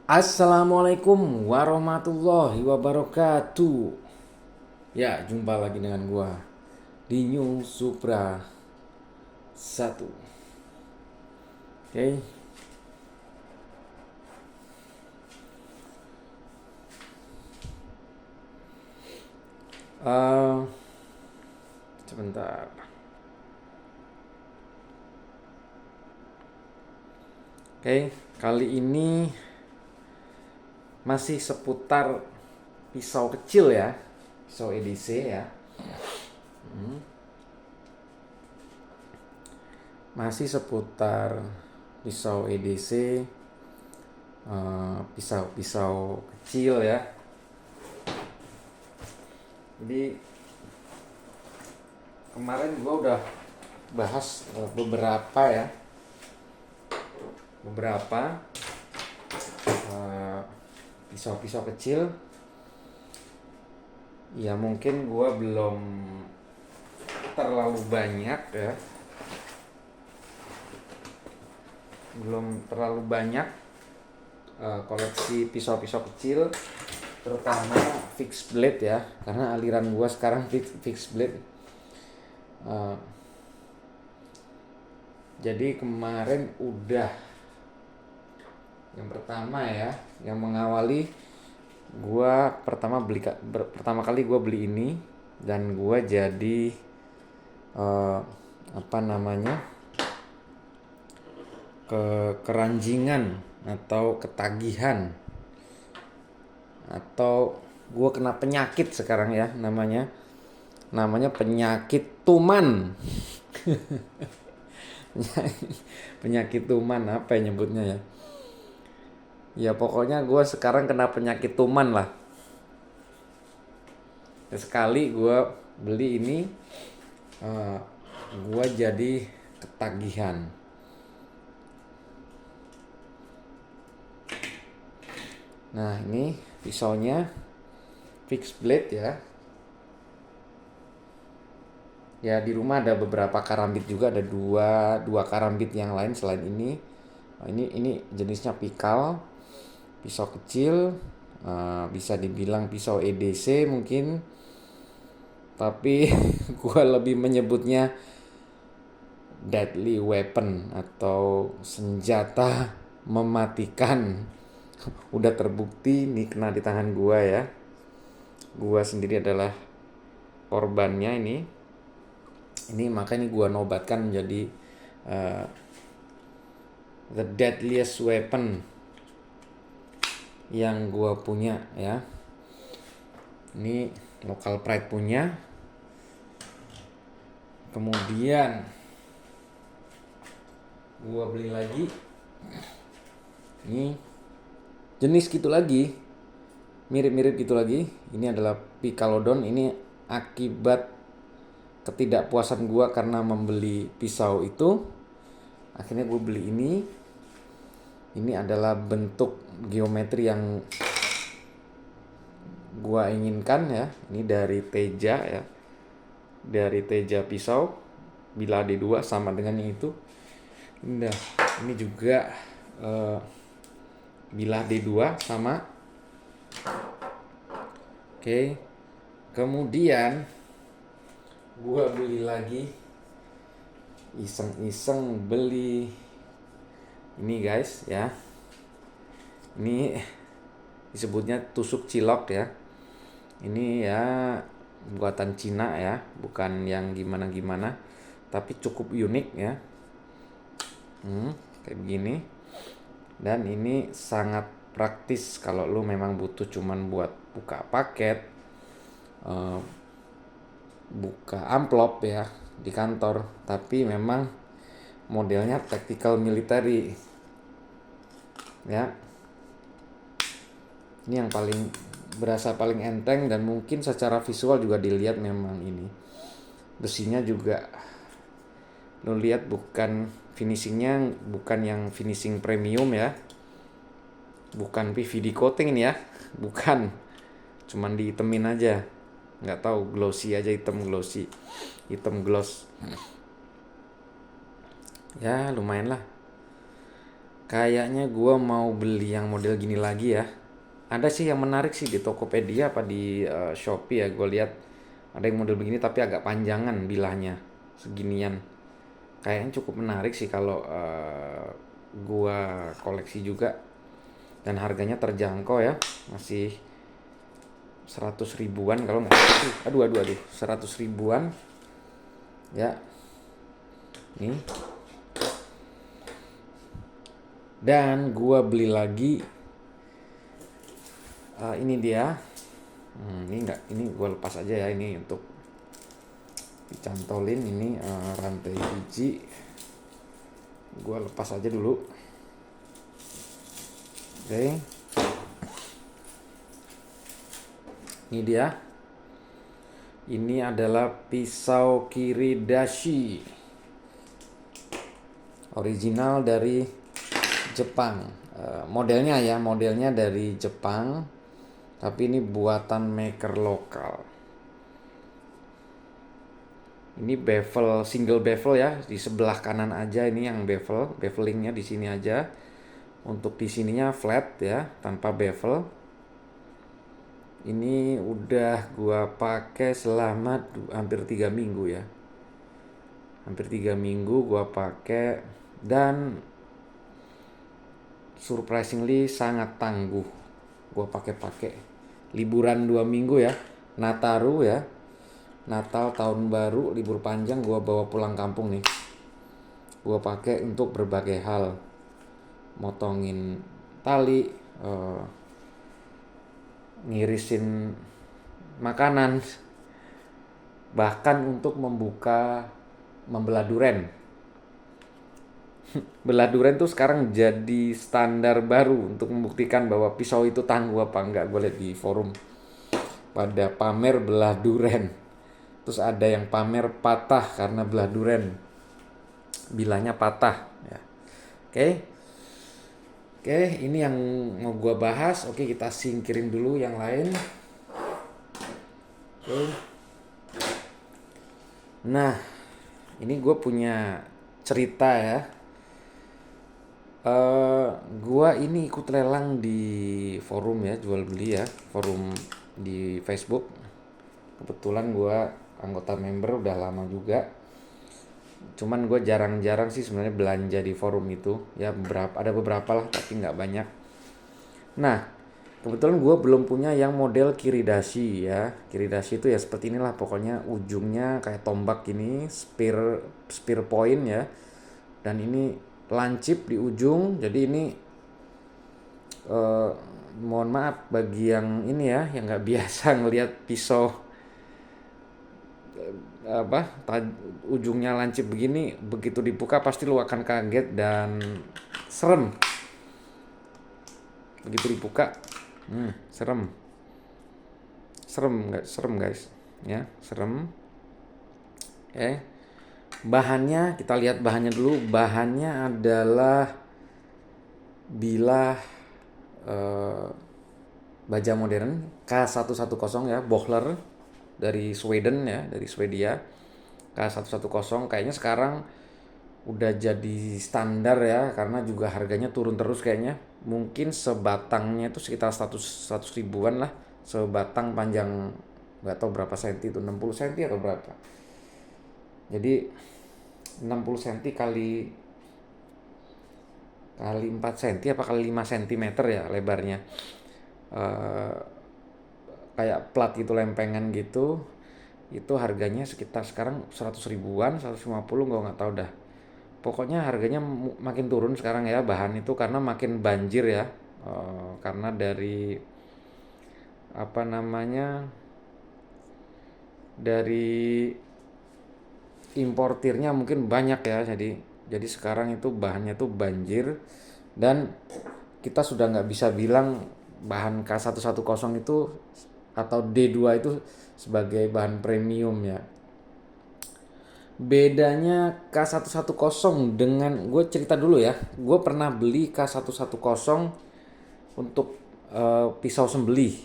Assalamualaikum warahmatullahi wabarakatuh. Ya, jumpa lagi dengan gua di New Supra 1. Oke. Eh, Sebentar. Oke, kali ini masih seputar pisau kecil ya. Pisau EDC ya. Masih seputar pisau EDC, pisau-pisau kecil ya. Jadi kemarin gua udah bahas beberapa ya, pisau-pisau kecil. Ya mungkin gua belum terlalu banyak ya, koleksi pisau-pisau kecil, terutama fixed blade ya, karena aliran gua sekarang fixed blade. Jadi kemarin udah yang pertama ya, yang mengawali gua pertama kali gua beli ini, dan gua jadi apa namanya, keranjingan atau ketagihan, atau gua kena penyakit sekarang ya, namanya penyakit tuman. Penyakit tuman, apa ya nyebutnya ya. Ya pokoknya gue sekarang kena penyakit tuman lah. Sekali gue beli ini, gue jadi ketagihan. Nah ini pisaunya fixed blade ya. Ya di rumah ada beberapa karambit juga, ada dua karambit yang lain selain ini. Ini jenisnya pikal, pisau kecil, bisa dibilang pisau EDC mungkin, tapi gue lebih menyebutnya deadly weapon atau senjata mematikan. Udah terbukti nih kena di tangan gue ya. Gue sendiri adalah korbannya ini. Makanya gue nobatkan menjadi the deadliest weapon yang gue punya ya. Ini local pride punya. Kemudian gue beli lagi, ini jenis gitu lagi, mirip-mirip gitu lagi. Ini adalah Picalodon. Ini akibat ketidakpuasan gue karena membeli pisau itu, akhirnya gue beli ini. Ini adalah bentuk geometri yang gue inginkan ya. Ini dari Teja ya, dari Teja pisau Bila D2 sama dengan yang itu. Ini juga Bila D2 sama. Oke. Kemudian gua beli lagi, iseng-iseng beli ini guys ya. Ini disebutnya tusuk cilok ya. Ini ya buatan Cina ya, bukan yang gimana-gimana, tapi cukup unik ya. Kayak begini. Dan ini sangat praktis kalau lu memang butuh cuman buat buka paket, buka amplop ya di kantor, tapi memang modelnya tactical military ya. Ini yang berasa paling enteng, dan mungkin secara visual juga dilihat memang ini besinya juga lo lihat, bukan finishingnya, bukan yang finishing premium ya, bukan PVD coating ini ya, bukan, cuman dihitemin aja, nggak tahu, glossy aja, hitam gloss ya, lumayan lah. Kayaknya gue mau beli yang model gini lagi ya. Ada sih yang menarik sih di Tokopedia apa di Shopee ya. Gue lihat ada yang model begini tapi agak panjangan bilahnya, seginian. Kayaknya cukup menarik sih kalau gue koleksi juga. Dan harganya terjangkau ya, masih 100 ribuan kalau nggak. Aduh, 100 ribuan ya. Nih. Dan gua beli lagi ini dia. Ini enggak, ini gua lepas aja ya, ini untuk dicantolin. Ini rantai biji. Gua lepas aja dulu. Oke. Ini dia. Ini adalah pisau kiridashi. Original dari Jepang. Modelnya dari Jepang, tapi ini buatan maker lokal. Ini bevel, single bevel ya, di sebelah kanan aja ini yang bevelingnya di sini aja. Untuk di sininya flat ya, tanpa bevel. Ini udah gua pakai selama hampir 3 minggu ya. Hampir 3 minggu gua pakai dan surprisingly sangat tangguh. Gua pakai liburan 2 minggu ya, Nataru ya, Natal tahun baru libur panjang gua bawa pulang kampung nih. Gua pakai untuk berbagai hal, motongin tali, ngirisin makanan, bahkan untuk membelah duren. Belah duren tuh sekarang jadi standar baru untuk membuktikan bahwa pisau itu tangguh apa enggak. Gue lihat di forum pada pamer belah duren. Terus ada yang pamer patah karena belah duren, bilahnya patah ya. Oke, ini yang mau gue bahas. Oke, kita singkirin dulu yang lain. Oke. Nah, ini gue punya cerita ya. Gua ini ikut lelang di forum ya, jual beli ya, forum di Facebook. Kebetulan gua anggota member udah lama juga. Cuman gue jarang-jarang sih sebenarnya belanja di forum itu. Ya ada beberapa lah tapi nggak banyak. Nah, kebetulan gue belum punya yang model kiridashi ya. Kiridashi itu ya seperti inilah pokoknya, ujungnya kayak tombak ini, spear point ya. Dan ini lancip di ujung, jadi ini mohon maaf bagi yang ini ya, yang nggak biasa ngelihat pisau ujungnya lancip begini, begitu dibuka pasti lu akan kaget dan serem. Begitu dibuka, serem guys ya, serem. Bahannya kita lihat bahannya dulu. Bahannya adalah bilah baja modern K110 ya, Bohler dari Sweden ya, dari Swedia. K110 kayaknya sekarang udah jadi standar ya, karena juga harganya turun terus kayaknya. Mungkin sebatangnya itu sekitar 100 ribuan lah, sebatang panjang nggak tahu berapa senti itu, 60 senti atau berapa. Jadi 60 cm kali 4 cm apa kali 5 cm ya lebarnya. Kayak plat gitu, lempengan gitu. Itu harganya sekitar sekarang 100 ribuan, 150 gue nggak tahu dah. Pokoknya harganya makin turun sekarang ya bahan itu, karena makin banjir ya. Karena dari dari importirnya mungkin banyak ya, jadi sekarang itu bahannya tuh banjir. Dan kita sudah nggak bisa bilang bahan K110 itu atau D2 itu sebagai bahan premium ya. Bedanya K110 dengan, gue cerita dulu ya, gue pernah beli K110 untuk pisau sembelih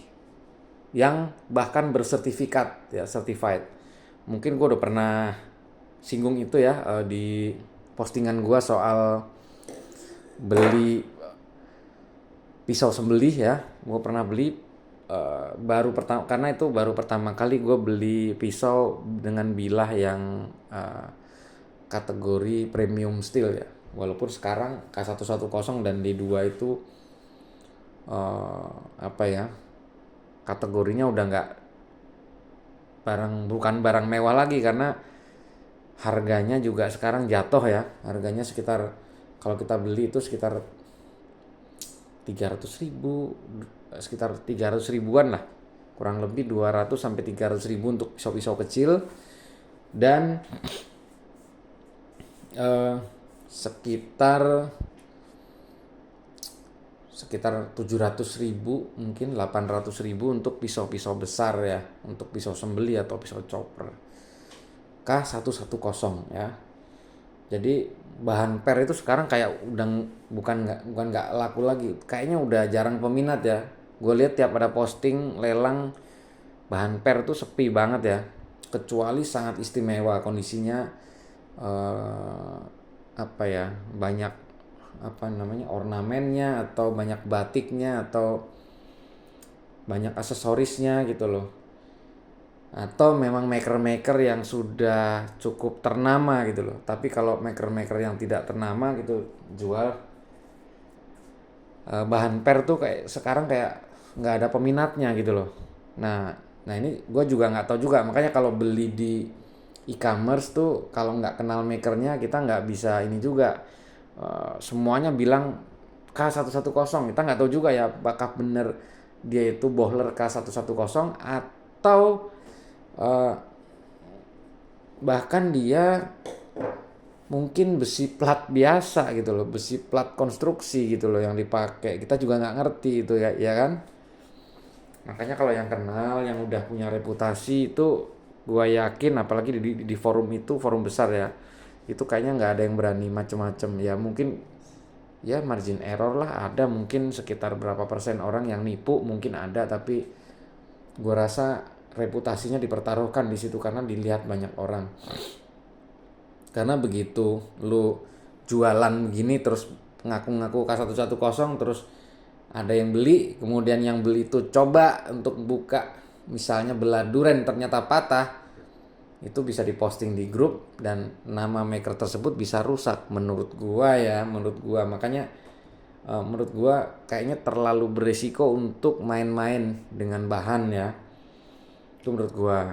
yang bahkan bersertifikat ya, certified. Mungkin gue udah pernah singgung itu ya di postingan gue soal beli pisau sembelih ya. Gue pernah beli baru pertama, karena itu baru pertama kali gue beli pisau dengan bilah yang kategori premium steel ya. Walaupun sekarang K110 dan D2 itu apa ya, kategorinya udah nggak bukan barang mewah lagi, karena harganya juga sekarang jatuh ya. Harganya sekitar, kalau kita beli itu sekitar 300 ribu, sekitar 300 ribuan lah, kurang lebih 200 sampai 300 ribu untuk pisau-pisau kecil. Dan sekitar 700 ribu, mungkin 800 ribu untuk pisau-pisau besar ya, untuk pisau sembeli atau pisau chopper K110 ya. Jadi bahan per itu sekarang kayak udah bukan nggak laku lagi, kayaknya udah jarang peminat ya. Gue lihat tiap ada posting lelang bahan per tuh sepi banget ya, kecuali sangat istimewa kondisinya, apa ya, banyak apa namanya, ornamennya atau banyak batiknya atau banyak aksesorisnya gitu loh, atau memang maker-maker yang sudah cukup ternama gitu loh. Tapi kalau maker-maker yang tidak ternama gitu jual bahan per tuh kayak sekarang kayak nggak ada peminatnya gitu loh. Nah ini gue juga nggak tahu juga, makanya kalau beli di e-commerce tuh kalau nggak kenal makernya kita nggak bisa ini juga. Semuanya bilang K110, kita nggak tahu juga ya apakah bener dia itu bohler K110 atau bahkan dia mungkin besi plat biasa gitu loh, besi plat konstruksi gitu loh yang dipakai. Kita juga nggak ngerti itu ya kan. Makanya kalau yang kenal, yang udah punya reputasi itu, gua yakin apalagi di forum itu, forum besar ya, itu kayaknya nggak ada yang berani macem-macem ya. Mungkin ya margin error lah ada, mungkin sekitar berapa persen orang yang nipu mungkin ada, tapi gua rasa reputasinya dipertaruhkan di situ karena dilihat banyak orang. Karena begitu lu jualan begini terus ngaku-ngaku K110 terus ada yang beli, kemudian yang beli itu coba untuk buka misalnya belah duren ternyata patah, itu bisa diposting di grup dan nama maker tersebut bisa rusak menurut gua ya, menurut gua. Makanya menurut gua kayaknya terlalu beresiko untuk main-main dengan bahan ya, itu menurut gua.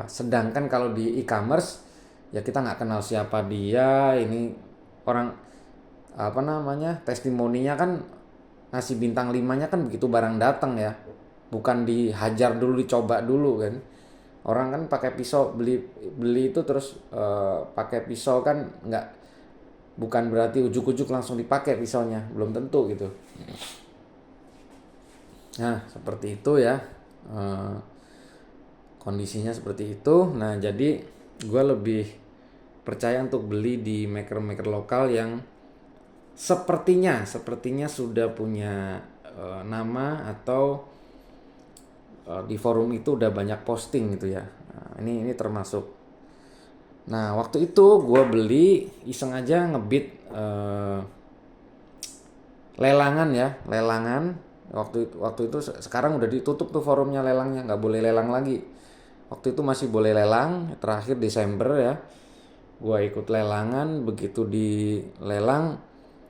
Sedangkan kalau di e-commerce ya kita nggak kenal siapa dia, ini orang apa namanya, testimoninya kan ngasih bintang 5-nya kan begitu barang datang ya, bukan dihajar dulu, dicoba dulu kan. Orang kan pakai pisau, beli itu terus pakai pisau kan nggak, bukan berarti ujuk-ujuk langsung dipakai pisaunya, belum tentu gitu. Nah seperti itu ya, kondisinya seperti itu. Nah jadi gue lebih percaya untuk beli di maker-maker lokal yang sepertinya sudah punya nama atau di forum itu udah banyak posting gitu ya. Nah, ini termasuk. Nah waktu itu gue beli iseng aja ngebit lelangan ya, lelangan. Waktu itu sekarang udah ditutup tuh forumnya, lelangnya nggak boleh lelang lagi. Waktu itu masih boleh lelang, terakhir Desember ya. Gua ikut lelangan, begitu di lelang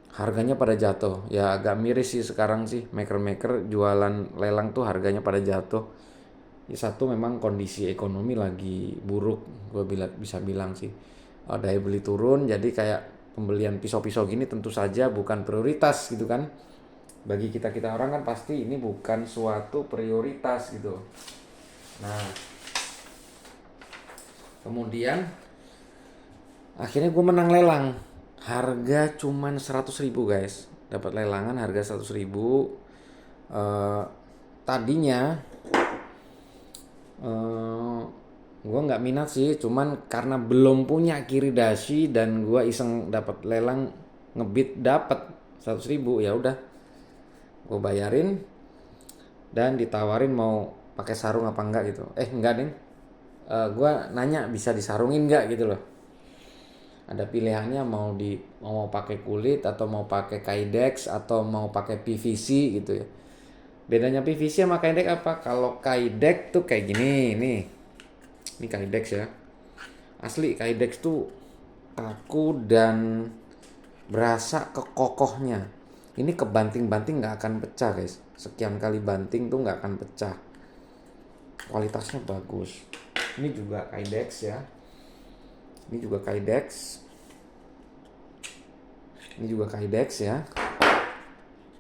harganya pada jatuh. Ya agak miris sih sekarang sih, maker-maker jualan lelang tuh harganya pada jatuh. Ya satu memang kondisi ekonomi lagi buruk, gue bisa bilang sih. Daya beli turun, jadi kayak pembelian pisau-pisau gini tentu saja bukan prioritas gitu kan. Bagi kita orang kan pasti ini bukan suatu prioritas gitu. Nah kemudian akhirnya gue menang lelang, harga cuman 100 ribu guys, dapat lelangan harga 100 ribu. Tadinya gue nggak minat sih, cuman karena belum punya kiridashi dan gue iseng dapat lelang ngebit dapat 100 ribu, ya udah gue bayarin dan ditawarin mau pakai sarung apa enggak gitu. Enggak deh, gue nanya bisa disarungin nggak gitu loh. Ada pilihannya mau pakai kulit atau mau pakai Kydex atau mau pakai PVC gitu ya. Bedanya PVC sama Kydex apa? Kalau Kydex tuh kayak gini, nih. Ini Kydex ya. Asli Kydex tuh kaku dan berasa kekokohnya. Ini kebanting-banting nggak akan pecah guys. Sekian kali banting tuh nggak akan pecah. Kualitasnya bagus. Ini juga Kydex ya. Ini juga Kydex. Ini juga Kydex ya.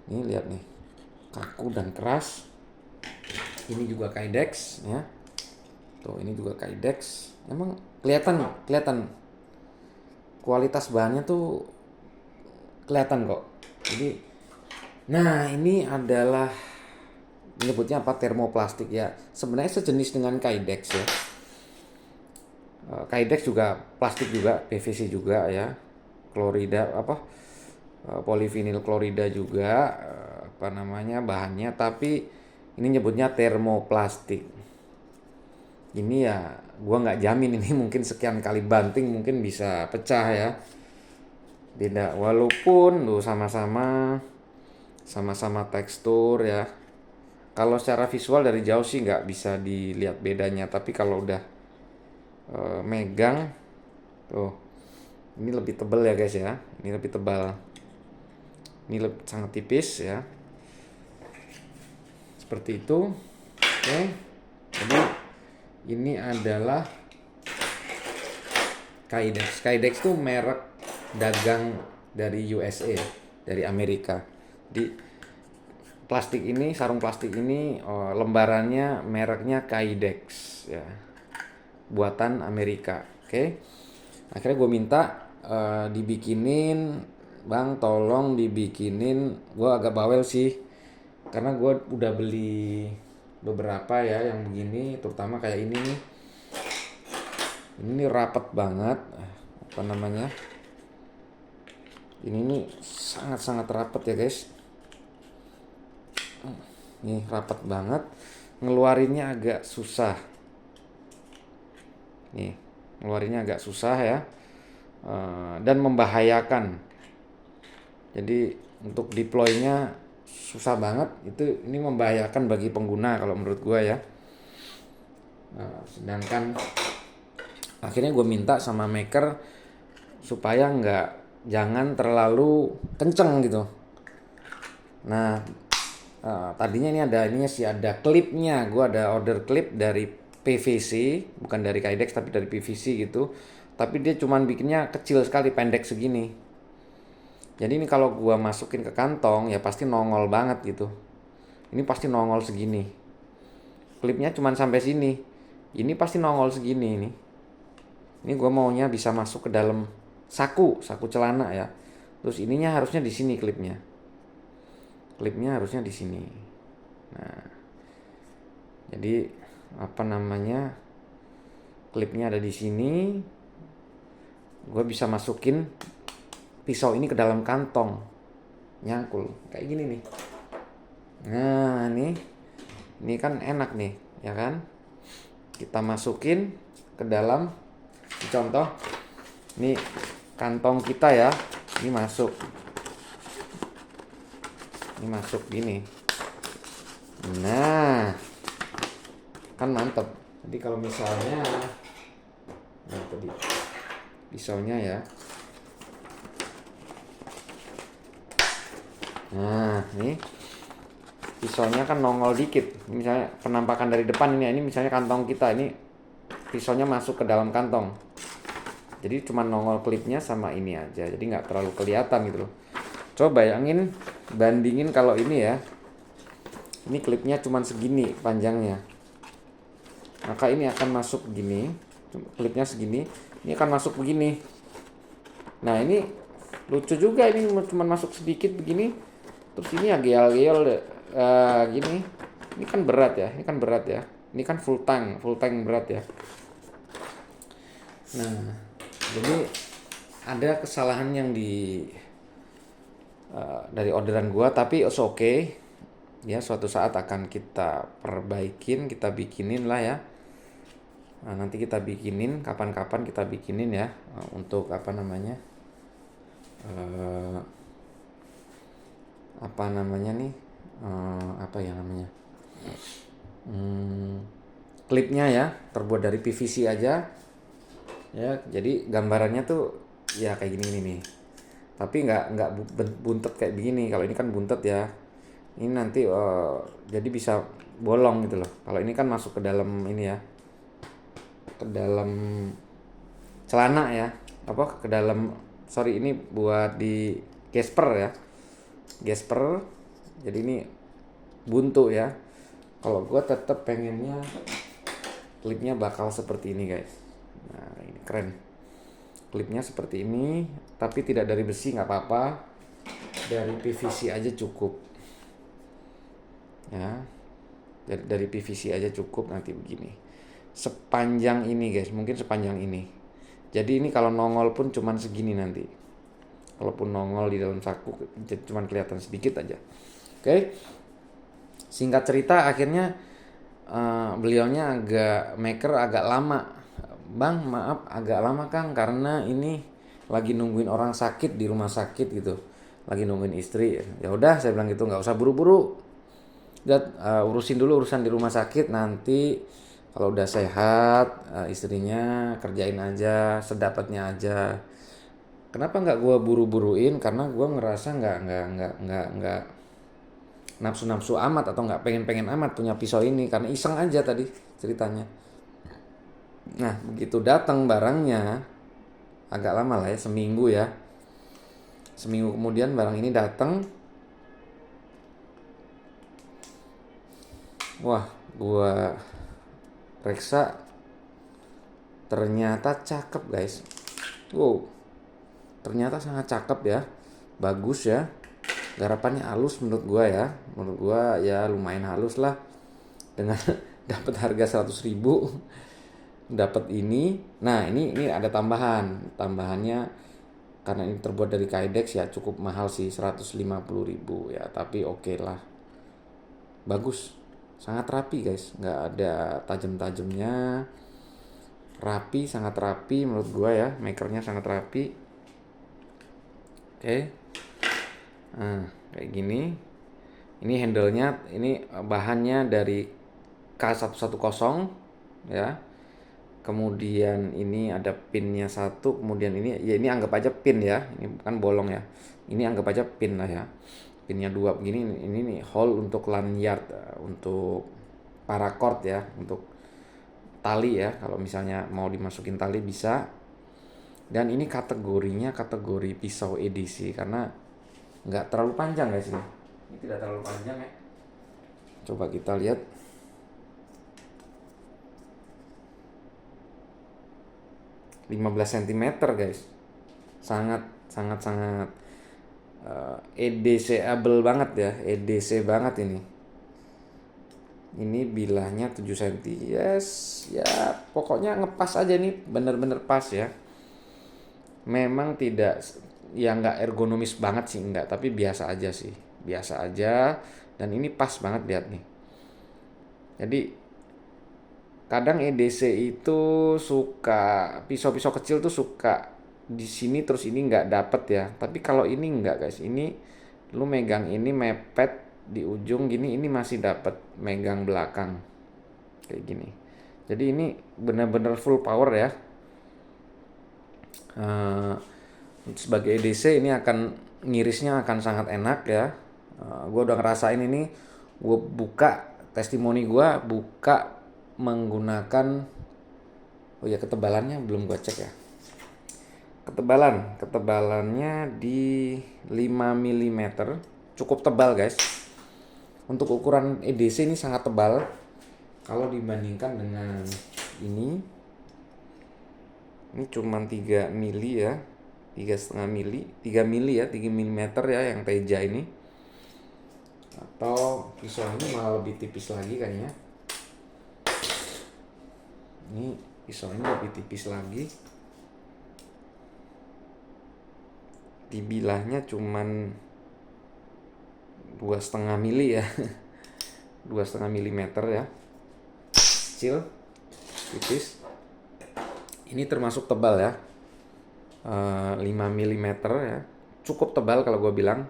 Ini lihat nih, kaku dan keras. Ini juga Kydex ya. Tuh, ini juga Kydex. Emang kelihatan kualitas bahannya tuh kelihatan kok. Jadi, nah ini adalah menyebutnya apa, termoplastik ya. Sebenarnya sejenis dengan Kydex ya. Kydex juga plastik juga, PVC juga ya. Klorida polivinil klorida juga bahannya, tapi ini nyebutnya termoplastik. Ini ya gua nggak jamin ini mungkin sekian kali banting mungkin bisa pecah ya. Beda walaupun tuh sama-sama tekstur ya. Kalau secara visual dari jauh sih nggak bisa dilihat bedanya, tapi kalau udah megang tuh, ini lebih tebal ya guys ya. Ini lebih tebal. Ini sangat tipis ya. Seperti itu. Oke. Jadi ini adalah Kydex. Kydex itu merek dagang dari USA, dari Amerika. Di plastik ini, sarung plastik ini lembarannya mereknya Kydex ya. Buatan Amerika. Oke. Akhirnya gue minta dibikinin, Bang tolong dibikinin. Gue agak bawel sih karena gue udah beli beberapa ya yang begini, terutama kayak ini nih. Ini rapet banget, ini nih sangat-sangat rapet ya guys. Nih rapet banget, ngeluarinnya agak susah. Nih ngeluarinnya agak susah ya, dan membahayakan. Jadi untuk deploynya susah banget. Ini membahayakan bagi pengguna kalau menurut gue ya. Sedangkan akhirnya gue minta sama maker supaya jangan terlalu kenceng gitu. Nah tadinya ini ada klipnya. Gue ada order klip dari PVC, bukan dari Kydex tapi dari PVC gitu. Tapi dia cuman bikinnya kecil sekali, pendek segini. Jadi ini kalau gua masukin ke kantong ya pasti nongol banget gitu. Ini pasti nongol segini. Klipnya cuman sampai sini. Ini pasti nongol segini ini. Ini gua maunya bisa masuk ke dalam saku celana ya. Terus ininya harusnya di sini klipnya. Klipnya harusnya di sini. Nah. Jadi klipnya ada di sini. Gua bisa masukin pisau ini ke dalam kantong, nyangkul kayak gini nih. Nah ini kan enak nih ya kan, kita masukin ke dalam. Contoh ini kantong kita ya, ini masuk gini. Nah kan mantep. Jadi kalau misalnya tadi pisaunya ya. Nah, ini pisaunya kan nongol dikit. Misalnya penampakan dari depan ini misalnya kantong kita, ini pisaunya masuk ke dalam kantong. Jadi cuma nongol klipnya sama ini aja. Jadi nggak terlalu kelihatan gitu loh. Coba bandingin kalau ini ya. Ini klipnya cuma segini panjangnya. Maka ini akan masuk begini. Klipnya segini. Ini akan masuk begini. Nah, ini lucu juga, ini cuma masuk sedikit begini. Terus ini agel-agel gini. Ini kan berat ya. Ini kan full tank berat ya. Nah, jadi ada kesalahan yang dari orderan gua, tapi it's okay. Ya, suatu saat akan kita perbaikin, kita bikinin lah ya. Nah, nanti kita bikinin, kapan-kapan kita bikinin ya, untuk apa namanya, eh, apa namanya nih, apa ya namanya, hmm, klipnya ya, terbuat dari PVC aja ya. Jadi gambarannya tuh ya kayak gini nih, tapi nggak buntet kayak begini. Kalau ini kan buntet ya, ini nanti jadi bisa bolong gitu loh. Kalau ini kan masuk ke dalam ini ya, ke dalam celana ya, apa ke dalam, sorry, ini buat di gesper ya, gesper. Jadi ini buntu ya. Kalau gue tetap pengennya klipnya bakal seperti ini guys. Nah ini keren, klipnya seperti ini, tapi tidak dari besi nggak apa-apa, dari PVC aja cukup ya. Dari PVC aja cukup. Nanti begini, sepanjang ini guys, mungkin sepanjang ini. Jadi ini kalau nongol pun cuman segini nanti. Kalaupun nongol di dalam saku cuman kelihatan sedikit aja. Oke. Singkat cerita akhirnya beliaunya agak lama. Bang, maaf agak lama Kang, karena ini lagi nungguin orang sakit di rumah sakit gitu. Lagi nungguin istri. Ya udah, saya bilang gitu, nggak usah buru-buru. Urusin dulu urusan di rumah sakit, nanti kalau udah sehat istrinya kerjain aja sedapatnya aja. Kenapa nggak gue buru-buruin? Karena gue ngerasa nggak nafsu amat, atau nggak pengen amat punya pisau ini, karena iseng aja tadi ceritanya. Nah begitu datang barangnya, agak lama lah ya, seminggu ya. Seminggu kemudian barang ini datang. Wah, gua reksa, ternyata cakep guys. Wow, ternyata sangat cakep ya, bagus ya. Garapannya halus menurut gua ya, menurut gua ya lumayan halus lah. Dengan dapat harga 100.000, dapat ini. Nah ini ada tambahannya, karena ini terbuat dari Kydex ya, cukup mahal sih, 150.000 ya, tapi oke lah, bagus, sangat rapi guys, nggak ada tajam-tajamnya, rapi, sangat rapi menurut gua ya, makernya sangat rapi. Oke. Nah kayak gini. Ini handle-nya, ini bahannya dari K110 ya. Kemudian ini ada pinnya satu, kemudian ini ya, ini anggap aja pin ya, ini bukan bolong ya, ini anggap aja pin lah ya. Pinnya dua begini, ini nih hole untuk lanyard, untuk paracord ya, untuk tali ya, kalau misalnya mau dimasukin tali bisa. Dan ini kategorinya kategori pisau edisi, karena nggak terlalu panjang guys ini tidak terlalu panjang ya. Coba kita lihat. Uh, 15 cm guys, sangat EDC-able banget ya, EDC banget ini. Ini bilahnya 7 cm, yes ya, pokoknya ngepas aja nih, bener-bener pas ya. Memang tidak, ya nggak ergonomis banget sih, enggak, tapi biasa aja sih, biasa aja. Dan ini pas banget, lihat nih. Jadi kadang EDC itu suka, pisau-pisau kecil tuh suka di sini terus ini nggak dapet ya, tapi kalau ini nggak guys, ini lu megang ini mepet di ujung gini, ini masih dapet megang belakang kayak gini. Jadi ini bener-bener full power ya. Sebagai EDC ini akan ngirisnya akan sangat enak ya. Gue udah ngerasain ini, gue buka testimoni, gue buka menggunakan, oh ya ketebalannya belum gue cek ya. Ketebalannya di 5 mm, cukup tebal guys. Untuk ukuran EDC ini sangat tebal kalau dibandingkan dengan ini cuman 3 mili ya, 3,5 mili, 3 mili ya, 3 mm ya yang Teja ini. Atau pisau ini malah lebih tipis lagi kayaknya. Ini pisau ini lebih tipis lagi. Dibilahnya cuman 2,5 mili ya. 2,5 mm ya. Kecil, tipis. Ini termasuk tebal ya, 5 mm ya, cukup tebal kalau gue bilang,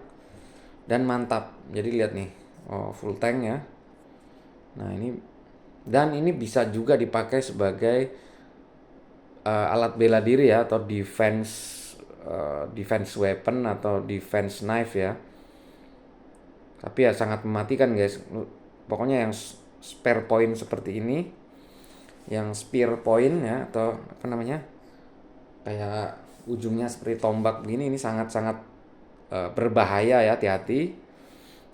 dan mantap. Jadi lihat nih, full tank ya. Nah ini, dan ini bisa juga dipakai sebagai alat bela diri ya, atau defense weapon atau defense knife ya. Tapi ya sangat mematikan guys. Pokoknya yang spare point seperti ini, yang spear point ya, atau apa namanya, kayak ujungnya seperti tombak begini, ini sangat-sangat berbahaya ya, hati-hati.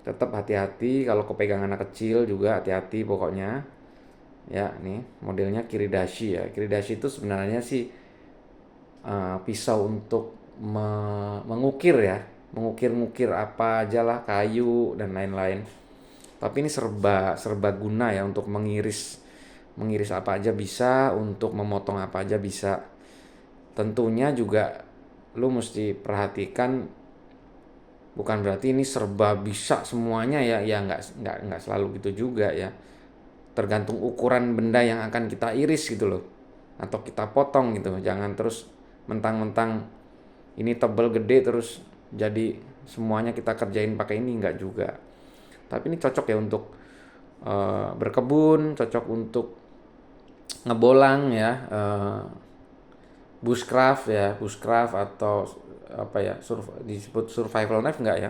Tetap hati-hati kalau kepegang anak kecil juga, hati-hati pokoknya. Ya, nih modelnya Kiridashi ya. Kiridashi itu sebenarnya sih pisau untuk mengukir ya, mengukir-ngukir apa aja lah, kayu dan lain-lain. Tapi ini serba serba guna ya, untuk mengiris apa aja bisa, untuk memotong apa aja bisa. Tentunya juga lu mesti perhatikan, bukan berarti ini serba bisa semuanya ya, ya nggak selalu gitu juga ya. Tergantung ukuran benda yang akan kita iris gitu loh, atau kita potong gitu. Jangan terus mentang-mentang ini tebel gede terus jadi semuanya kita kerjain pakai ini, nggak juga. Tapi ini cocok ya untuk berkebun, cocok untuk ngebolang ya, bushcraft ya, bushcraft atau apa ya, disebut survival knife nggak ya,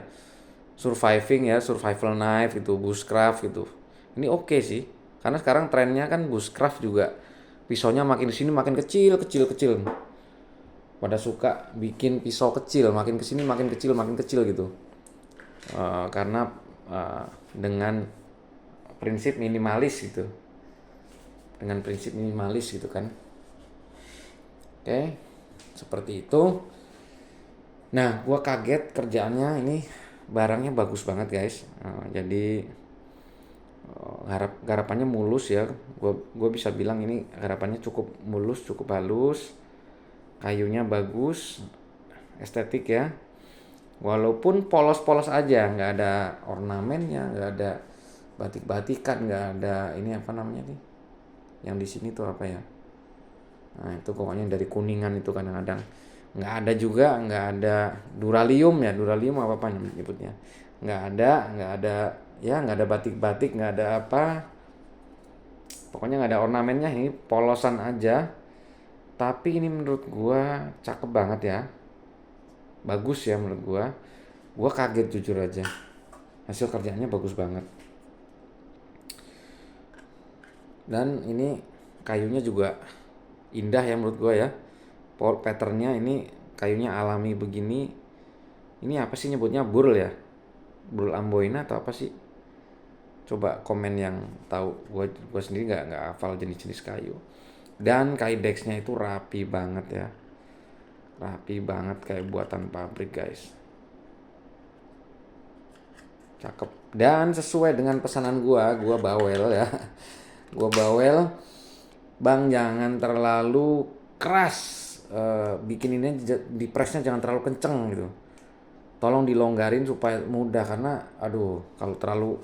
surviving ya, survival knife itu, bushcraft gitu. Ini oke sih, karena sekarang trennya kan bushcraft juga, pisaunya makin sini makin kecil kecil kecil, pada suka bikin pisau kecil, makin kesini makin kecil gitu. Karena dengan prinsip minimalis gitu, gitu kan. Oke, seperti itu. Nah, gua kaget kerjaannya ini, barangnya bagus banget guys. Jadi garapannya mulus ya. Gua bisa bilang ini garapannya cukup mulus, cukup halus. Kayunya bagus, estetik ya. Walaupun polos-polos aja, nggak ada ornamennya, nggak ada batik-batikan, nggak ada ini apa namanya nih, yang di sini tuh apa ya. Nah itu pokoknya dari kuningan itu kadang-kadang nggak ada juga, nggak ada duralium ya, duralium apa nyebutnya, nggak ada ya, nggak ada batik-batik, nggak ada apa, pokoknya nggak ada ornamennya. Ini polosan aja, tapi ini menurut gua cakep banget ya, bagus ya menurut gua kaget jujur aja, hasil kerjanya bagus banget. Dan ini kayunya juga indah ya menurut gua ya, patternnya ini kayunya alami begini. Ini apa sih nyebutnya, burl ya, burl amboina atau apa sih? Coba komen yang tahu. Gua sendiri nggak hafal jenis-jenis kayu. Dan Kydex-nya itu rapi banget ya, rapi banget kayak buatan pabrik guys, cakep. Dan sesuai dengan pesanan gua bawel ya. Gua bawel, bang jangan terlalu keras, bikin ini di pressnya jangan terlalu kenceng gitu, tolong dilonggarin supaya mudah, karena aduh kalau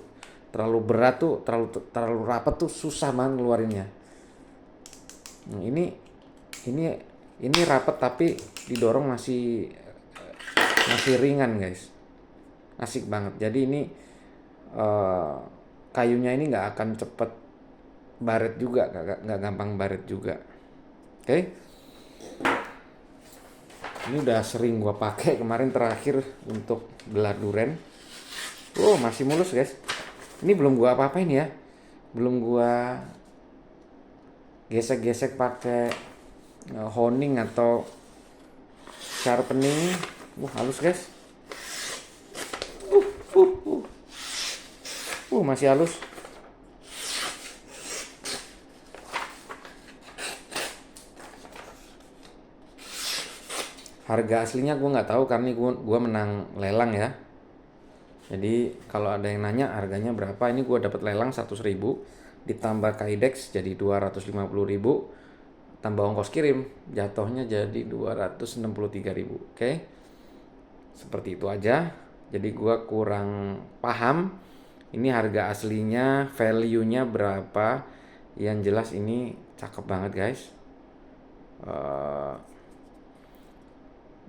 terlalu berat tuh, terlalu rapat tuh susah banget ngeluarinnya. Nah, ini rapat tapi didorong masih ringan guys, asik banget. Jadi ini kayunya ini nggak akan cepet baret juga, nggak gampang baret juga. Oke. Ini udah sering gua pakai, kemarin terakhir untuk belah duren. Masih mulus guys. Ini belum gua apa-apain ya, belum gua gesek-gesek pakai honing atau sharpening. Halus guys. Masih halus. Harga aslinya gue nggak tahu karena gue menang lelang ya. Jadi kalau ada yang nanya harganya berapa, ini gue dapat lelang 100.000 ditambah Kydex jadi 250.000, tambah ongkos kirim jatuhnya jadi 263.000. Oke. Seperti itu aja. Jadi gue kurang paham ini harga aslinya, value-nya berapa. Yang jelas ini cakep banget guys. Eh,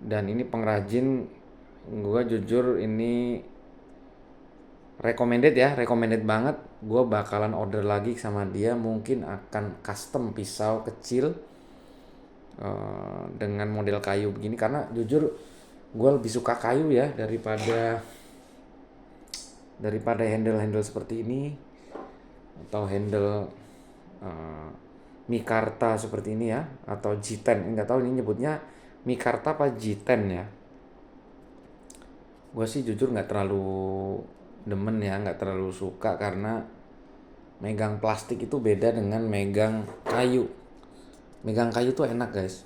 dan ini pengrajin, gue jujur ini recommended banget. Gue bakalan order lagi sama dia, mungkin akan custom pisau kecil dengan model kayu begini, karena jujur gue lebih suka kayu ya daripada handle seperti ini, atau handle mikarta seperti ini ya, atau G10, nggak tahu ini nyebutnya mikarta apa G10 ya. Gue sih jujur nggak terlalu demen ya, nggak terlalu suka, karena megang plastik itu beda dengan megang kayu. Megang kayu tuh enak guys,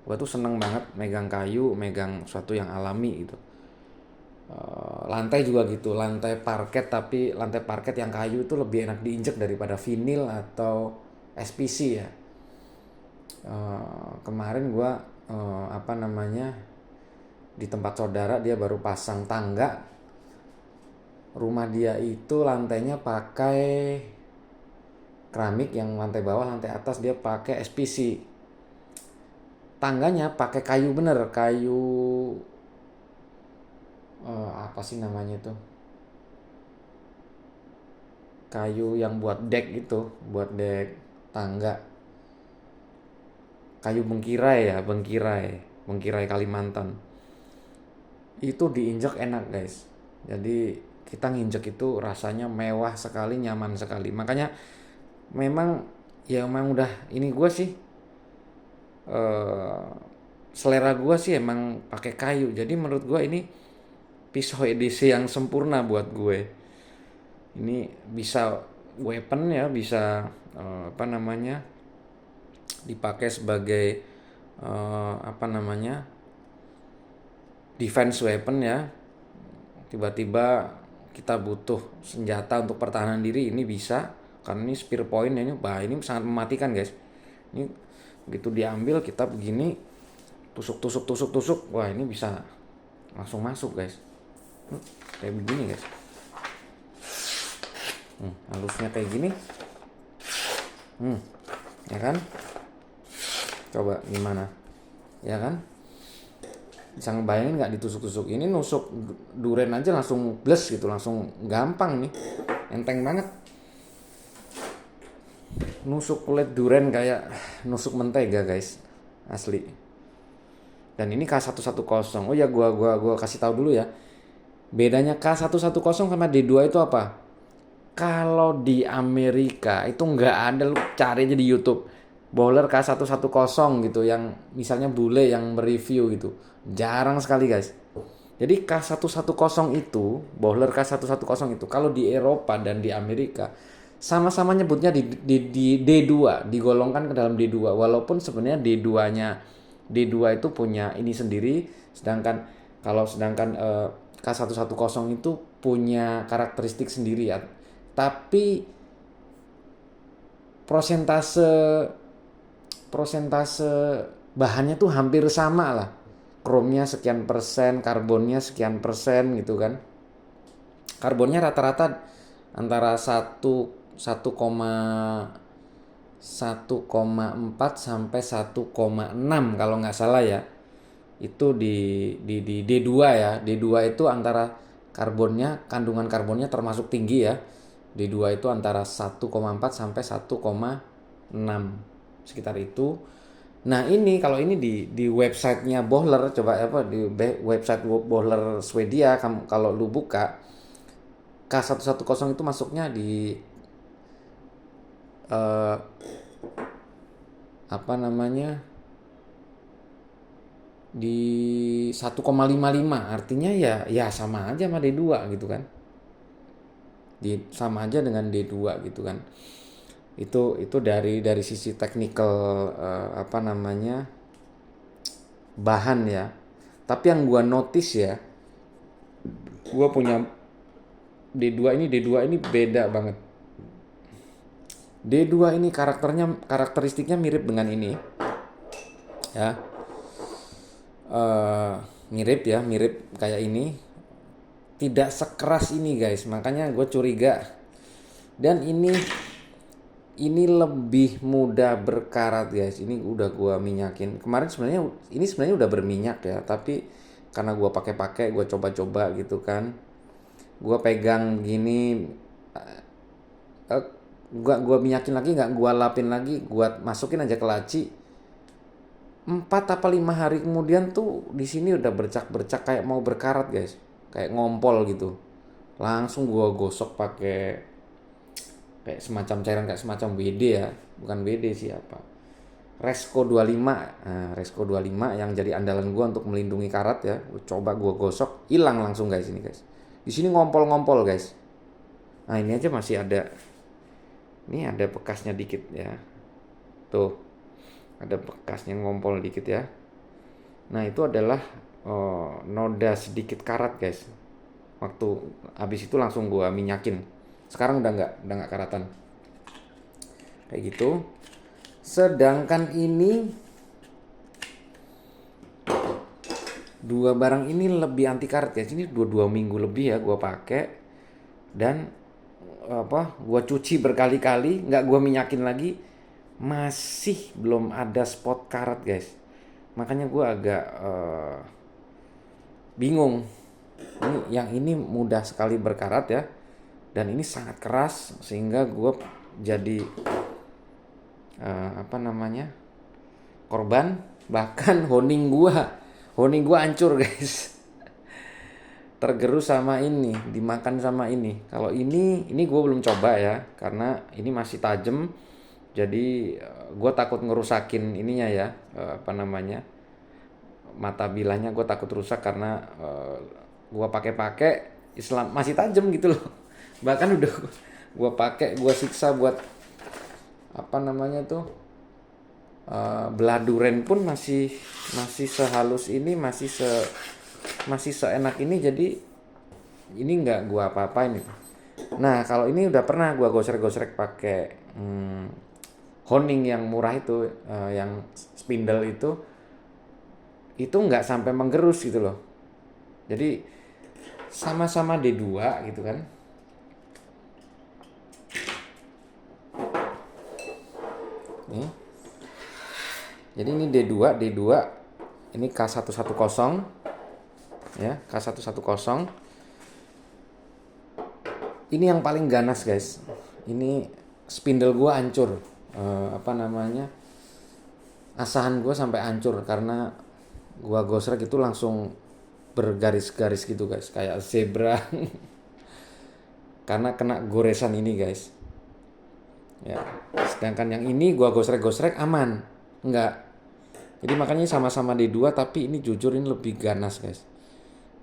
gue tuh seneng banget megang kayu, megang sesuatu yang alami gitu. Lantai juga gitu, lantai parket, tapi lantai parket yang kayu itu lebih enak diinjek daripada vinil atau SPC ya. Kemarin gue di tempat saudara, dia baru pasang tangga. Rumah dia itu lantainya pakai keramik, yang lantai bawah, lantai atas dia pakai SPC. Tangganya pakai kayu bener, kayu apa sih namanya itu? Kayu yang buat deck itu, buat deck tangga. Kayu bengkirai Kalimantan. Itu diinjek enak guys. Jadi kita nginjek itu rasanya mewah sekali, nyaman sekali. Makanya memang udah ini gue sih, selera gue sih emang pakai kayu. Jadi menurut gue ini pisau edisi yang sempurna buat gue. Ini bisa weapon ya, bisa dipakai sebagai defense weapon ya. Tiba-tiba kita butuh senjata untuk pertahanan diri, ini bisa, karena ini spear point ini sangat mematikan guys. Ini begitu diambil kita begini, tusuk, wah ini bisa langsung masuk guys. Kayak begini guys. Halusnya kayak gini. Ya kan? Coba gimana? Ya kan? Bisa ngebayangin nggak ditusuk-tusuk? Ini nusuk duren aja langsung bles gitu, langsung gampang nih, enteng banget. Nusuk kulit duren kayak nusuk mentega guys, asli. Dan ini K110. Oh ya, gua kasih tahu dulu ya. Bedanya K110 sama D2 itu apa? Kalau di Amerika itu nggak ada, lu cari aja di YouTube. Bowler K110 gitu, yang misalnya bule yang mereview gitu. Jarang sekali guys. Jadi K110 itu, bowler K110 itu kalau di Eropa dan di Amerika sama-sama nyebutnya di D2, digolongkan ke dalam D2, walaupun sebenarnya D2 itu punya ini sendiri, sedangkan K110 itu punya karakteristik sendiri ya. Tapi prosentase bahannya tuh hampir sama lah. Kromnya sekian persen, karbonnya sekian persen gitu kan. Karbonnya rata-rata antara 1,4 sampai 1,6 kalau nggak salah ya. Itu di D2 ya. D2 itu antara kandungan karbonnya termasuk tinggi ya. D2 itu antara 1,4 sampai 1,6, sekitar itu. Nah ini kalau ini di websitenya Bohler, coba di website Bohler Swedia, kalau lu buka K110 itu masuknya di di 1,55, artinya ya sama aja sama D2 gitu kan. Sama aja dengan D2 gitu kan. Itu dari sisi technical bahan ya. Tapi yang gua notice ya, gua punya D2 ini beda banget. D2 ini karakteristiknya mirip dengan ini ya. Mirip kayak ini, tidak sekeras ini guys, makanya gue curiga. Dan ini ini lebih mudah berkarat guys. Ini udah gua minyakin. Kemarin sebenarnya udah berminyak ya, tapi karena gua pakai-pakai, gua coba-coba gitu kan. Gua pegang gini, eh, gua minyakin lagi, nggak gua lapin lagi, gua masukin aja ke laci. 4 apa 5 hari kemudian tuh di sini udah bercak-bercak kayak mau berkarat guys, kayak ngompol gitu. Langsung gua gosok pakai kayak semacam cairan, kayak semacam WD ya, bukan WD sih apa, Resco 25. Nah, Resco 25 yang jadi andalan gua untuk melindungi karat ya. Coba gua gosok, hilang langsung guys ini guys. Di sini ngompol-ngompol guys. Nah, ini aja masih ada. Ini ada bekasnya dikit ya. Tuh. Ada bekasnya ngompol dikit ya. Nah, itu adalah noda sedikit karat guys. Waktu habis itu langsung gua minyakin. Sekarang udah nggak karatan. Kayak gitu. Sedangkan ini dua barang ini lebih anti karat ya. Ini 2 minggu lebih ya gua pakai, dan gua cuci berkali-kali, nggak gua minyakin lagi, masih belum ada spot karat guys. Makanya gua agak bingung. Yang ini mudah sekali berkarat ya, dan ini sangat keras sehingga gua jadi korban. Bahkan honing gua hancur guys. Tergerus sama ini, dimakan sama ini. Kalau ini gue belum coba ya, karena ini masih tajam. Jadi gue takut ngerusakin ininya ya, mata bilahnya gue takut rusak karena gue pakai Islam masih tajam gitu loh. Bahkan udah gue pakai, gue siksa buat belah duren pun masih sehalus ini, masih seenak ini. Jadi ini nggak gua apa-apain itu. Nah, kalau ini udah pernah gua gosrek-gosrek pakai honing yang murah itu, yang spindle itu nggak sampai menggerus gitu loh. Jadi sama-sama D2 gitu kan. Nih. Jadi ini D2, ini K110 ya, K110. Ini yang paling ganas guys. Ini spindle gua hancur. Asahan gua sampai hancur karena gua gosrek itu langsung bergaris-garis gitu guys, kayak zebra. Karena kena goresan ini guys. Ya. Sedangkan yang ini gua gosrek-gosrek aman. Enggak. Jadi makanya sama-sama D2, tapi ini jujur ini lebih ganas guys.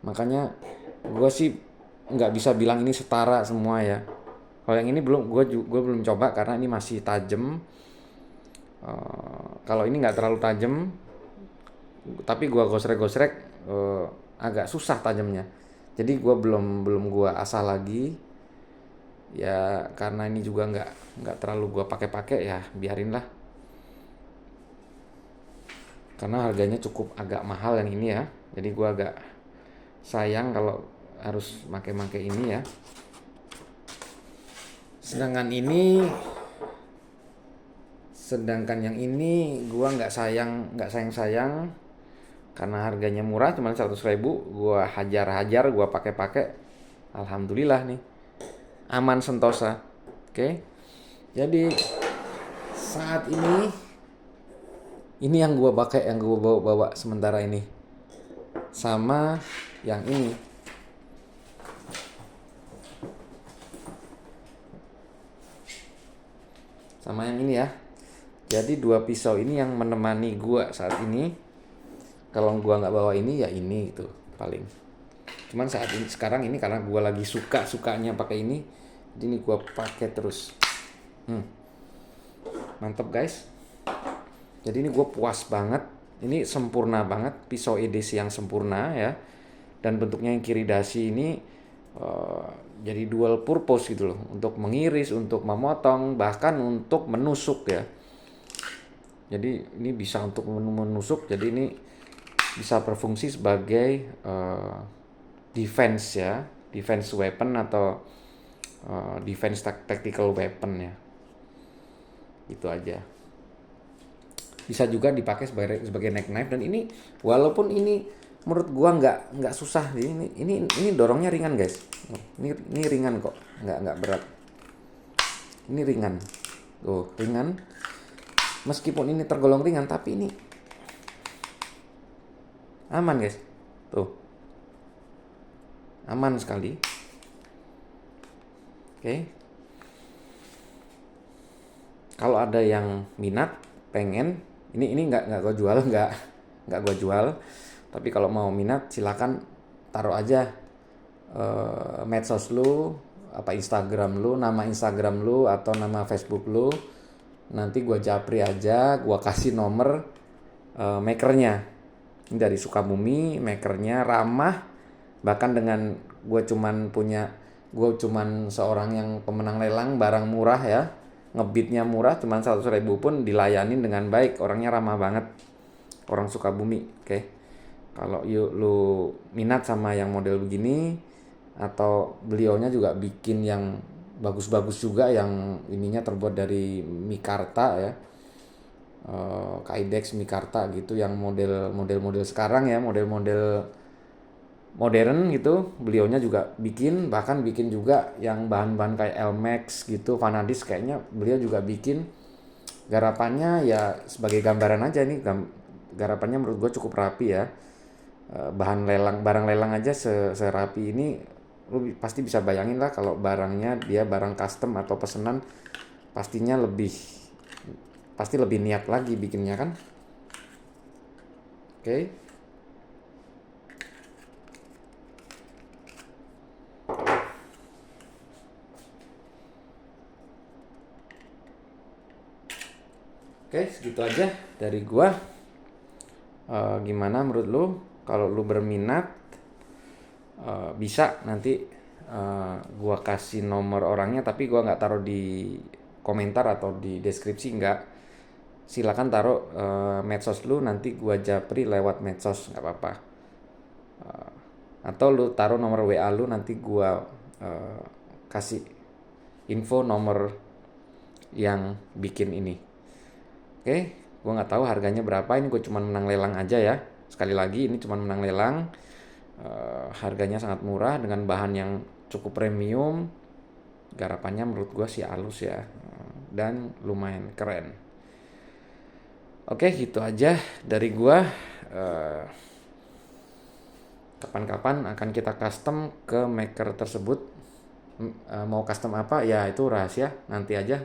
Makanya gue sih nggak bisa bilang ini setara semua ya. Kalau yang ini gue belum coba karena ini masih tajam. Kalau ini nggak terlalu tajam, tapi gue gosrek-gosrek agak susah tajamnya. Jadi gue belum gue asah lagi. Ya karena ini juga nggak terlalu gue pakai ya, biarin lah. Karena harganya cukup agak mahal yang ini ya. Jadi gue agak sayang kalau harus make ini ya. Sedangkan yang ini gua nggak sayang karena harganya murah, cuma 100.000. Gua hajar gua pakai. Alhamdulillah nih, aman sentosa. Oke. Jadi saat ini yang gua pakai, yang gua bawa sementara ini, sama yang ini. Sama yang ini ya. Jadi 2 pisau ini yang menemani gua saat ini. Kalau gua nggak bawa ini ya ini gitu paling. Cuman sekarang ini karena gua lagi sukanya pakai ini, jadi ini gua pakai terus. Mantap guys. Jadi ini gua puas banget. Ini sempurna banget, pisau edisi yang sempurna ya. Dan bentuknya yang kiridashi ini jadi dual purpose gitu loh, untuk mengiris, untuk memotong, bahkan untuk menusuk ya. Jadi ini bisa untuk menusuk, jadi ini bisa berfungsi sebagai defense ya, defense weapon atau defense tactical weapon ya. Itu aja. Bisa juga dipakai sebagai neck knife, dan ini walaupun ini menurut gua nggak susah, ini dorongnya ringan guys. Ini ringan kok, nggak berat. Ini ringan, tuh ringan. Meskipun ini tergolong ringan, tapi ini aman guys, tuh aman sekali. Oke. Kalau ada yang minat, pengen, ini nggak gue jual, nggak gue jual. Tapi kalau mau minat, silakan taruh aja medsos lu, apa Instagram lu, nama Instagram lu atau nama Facebook lu. Nanti gue japri aja, gue kasih nomor makernya. Ini dari Sukabumi, makernya ramah. Bahkan dengan gue cuman seorang yang pemenang lelang barang murah ya, ngebitnya murah, cuman 100.000 pun dilayanin dengan baik. Orangnya ramah banget, orang Sukabumi. Oke. Kalau lu minat sama yang model begini, atau beliaunya juga bikin yang bagus-bagus juga, yang ininya terbuat dari mikarta ya, Kydex mikarta gitu, yang model sekarang ya, model modern gitu, beliaunya juga bikin. Bahkan bikin juga yang bahan-bahan kayak Elmex gitu, Vanadis, kayaknya beliau juga bikin. Garapannya ya sebagai gambaran aja, ini garapannya menurut gue cukup rapi ya. Barang lelang aja serapi ini, lu pasti bisa bayangin lah kalau barangnya dia barang custom atau pesanan, pasti lebih niat lagi bikinnya kan. Oke. Oke, segitu aja dari gua. Gimana menurut lu? Kalau lu berminat, bisa nanti gua kasih nomor orangnya, tapi gua nggak taruh di komentar atau di deskripsi, nggak. Silakan taruh medsos lu, nanti gua japri lewat medsos, nggak apa-apa. Atau lu taruh nomor WA lu, nanti gua kasih info nomor yang bikin ini. Oke, gua nggak tahu harganya berapa, ini gua cuma menang lelang aja ya. Sekali lagi, ini cuma menang lelang. Harganya sangat murah dengan bahan yang cukup premium. Garapannya menurut gua sih halus ya, dan lumayan keren. Oke, gitu aja dari gua. Kapan-kapan akan kita custom ke maker tersebut. Mau custom apa ya itu rahasia, nanti aja.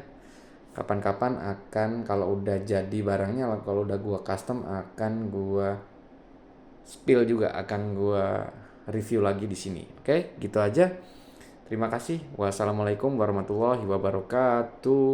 Kapan-kapan akan, kalau udah jadi barangnya, kalau udah gua custom, akan gua spill juga, akan gua review lagi di sini. Oke, gitu aja. Terima kasih. Wassalamualaikum warahmatullahi wabarakatuh.